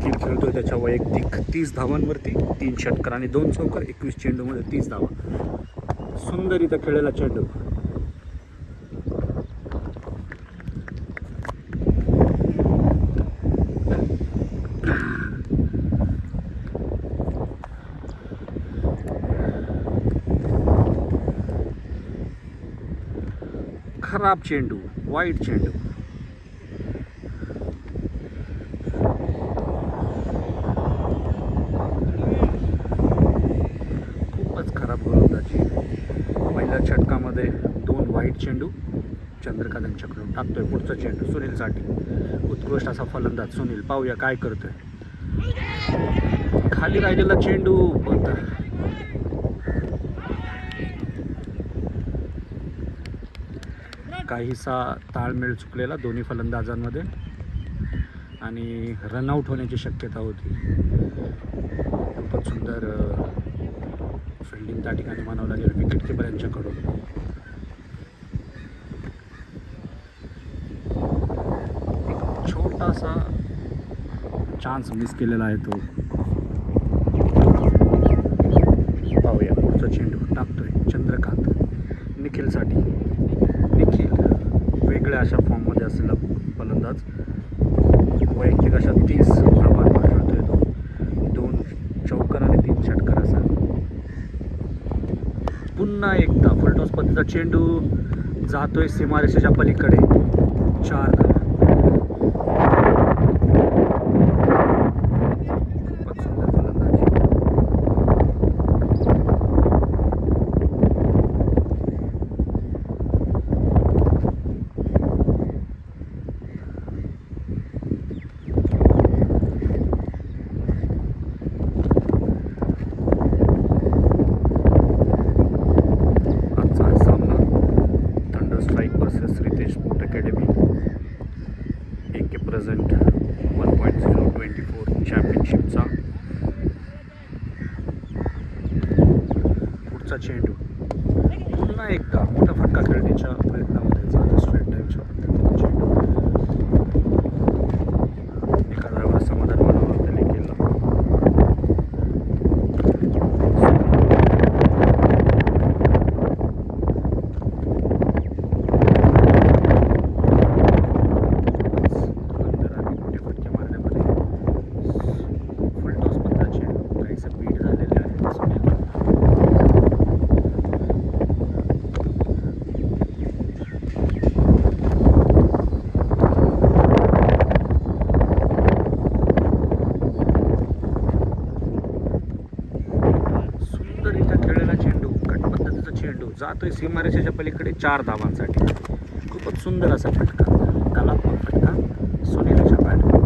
निखिल खेळतोय त्याच्या वैयक्तिक 30 धावांवरती, 3 षटकार आणि 2 चौकार, 21 चेंडूमध्ये 30 धावा. सुंदर इथं खेळलेला चेंडू. खराब चेंडू, वाईट चेंडू. खूपच खराब गोलंदाजी. पहिल्या षटकामध्ये 2 वाईट चेंडू चंद्रकांत यांच्याकडून. टाकतोय पुढचा चेंडू सुनीलसाठी. उत्कृष्ट असा फलंदाज सुनील. पाहूया काय करतोय. खाली राहिलेला चेंडू बंद. काहीसा ताळमेळ चुकलेला दोन्ही फलंदाजांमध्ये आणि रनआउट होण्याची शक्यता होती. खूपच सुंदर फिल्डिंग त्या ठिकाणी मानावं लागेल विकेट किपर यांच्याकडून. एक छोटासा चान्स मिस केलेला आहे तो. पाहूया पुढचा चेंडू. टाकतोय चंद्रकांत निखिलसाठी. निखिल वेगळ्या अशा फॉर्ममध्ये असलेला फलंदाज. वैयक्तिक अशा 30 धावांवर खेळतोय तो. 2 चौकार आणि 3 षटकार असा. पुन्हा एकदा फलटॉस पद्धतीचा चेंडू जातोय सीमारेषेच्या पलीकडे. 4 धावा. खूपच सुंदर फलंदाजी. Ritesh sport academy AK present 1.024 चॅम्पियनशिपचा पुढचा चेंडू. पुन्हा एकदा मोठा फटका खेळण्याच्या प्रयत्नामध्ये झाला. स्ट्रेट टाईमच्या पद्धतीने चेंडू. एका ड्रायव्हर समाधान मानावं त्याने केलं. जातोय सीमारेषेच्या पलीकडे 4 धावांसाठी. खूपच सुंदर असा फटका, कलात्मक फटका सुनीलच्या बॅटवर.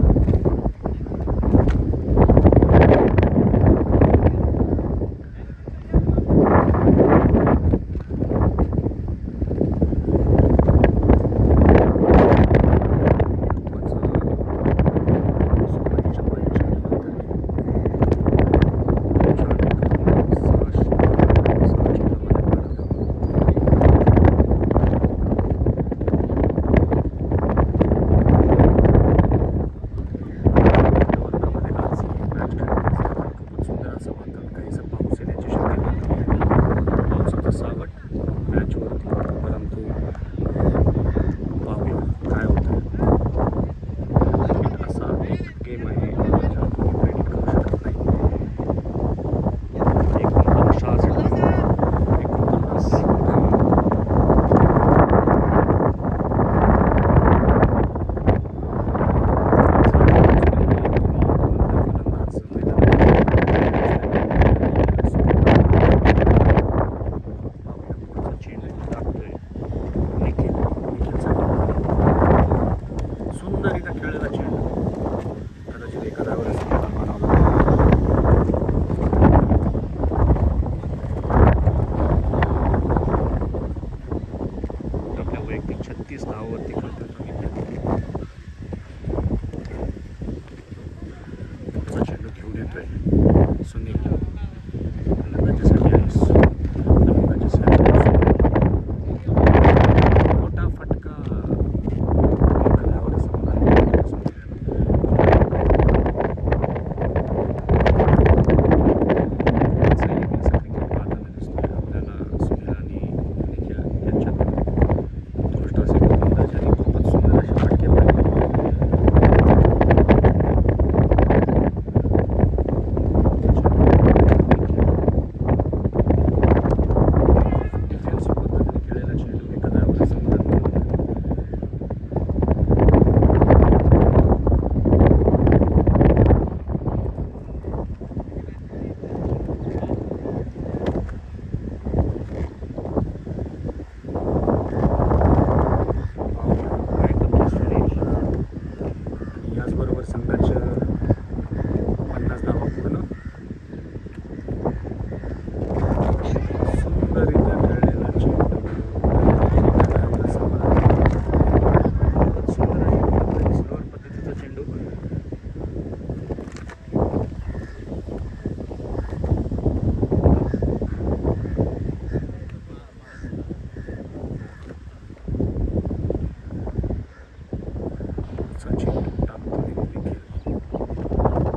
असा चेंडू टाकतोय निखिल.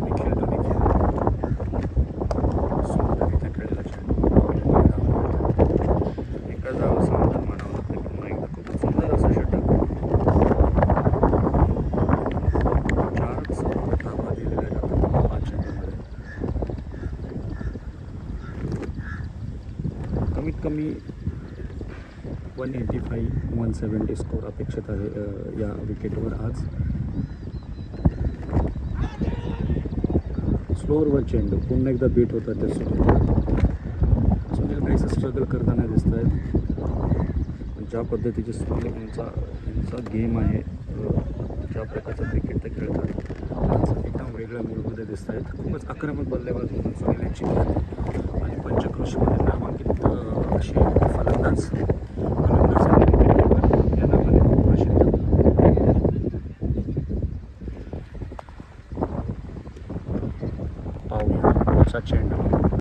निखिल to निखिल. सुंदर इथे खेळलेला चेंडू. एका जागा समाधान मानावं लागतं. पुन्हा एकदा खूप सुंदर असं षटक. 4च धावा दिलेल्या जातात 5 चेंडूमध्ये. कमीत कमी 185-170 स्कोर अपेक्षित आहे या विकेटवर आज. स्लोअरवर चेंडू पुन्हा एकदा बीट होतात ते सुनील काहीसं स्ट्रगल करताना दिसत आहेत. ज्या पद्धतीचे सुनील यांचा गेम आहे, ज्या प्रकारचं क्रिकेट ते खेळतात आज एकदम वेगळ्या मूडमध्ये दिसत आहेत. खूपच आक्रमक बल्लेबाज म्हणून सुनील यांची आणि पंचक्रोशीमध्ये नामांकित अशी फलंदाज या नावाने खूप प्रसिद्ध. पाहूया असा चेंडू.